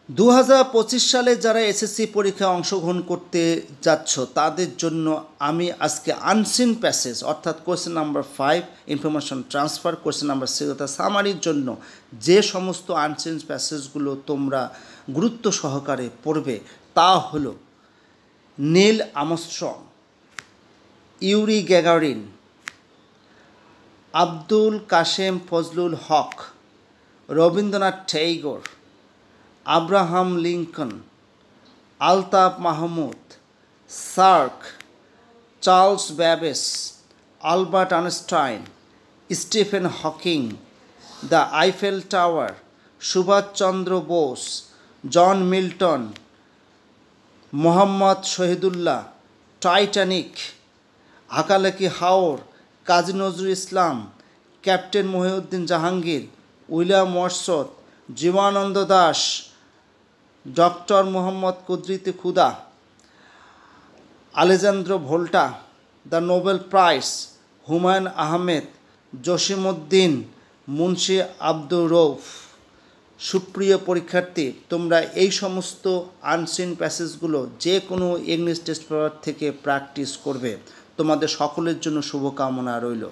2025 সালে যারা এসএসসি পরীক্ষায় অংশগ্রহণ করতে যাচ্ছ তাদের জন্য আমি আজকে আনসিন প্যাসেজ অর্থাৎ question number 5 information transfer, question number 6 অর্থাৎ সামারির জন্য যে সমস্ত আনসিন প্যাসেজগুলো তোমরা গুরুত্ব সহকারে পড়বে তা হলো Neil Armstrong, Yuri Gagarin, Abdul Kasem Fazlul Haque, Rabindranath Tagore, Abraham Lincoln, Altaf Mahmud, SAARC, Charles Babbage, Albert Einstein, Stephen Hawking, the Eiffel Tower, Subhas Chandra Bose, John Milton, Muhammad Shahidullah, Titanic, Hakaluki Haor, Kazi Nazrul Islam, Captain Mohiuddin Jahangir, William Wordsworth, Jibanananda Das, Doctor Muhammad Qudrat-i Khuda, Alessandro Volta, the Nobel Prize, Humayun Ahmed, Jasimuddin, Munshi Abdur Rouf. সুপ্রিয় পরীক্ষার্থী, তোমরা এই সমস্ত আনসিন প্যাসেজগুলো যে কোনো ইংলিশ টেস্ট পেপার থেকে practice করবে। তোমাদের সকলের জন্য শুভকামনা রইল।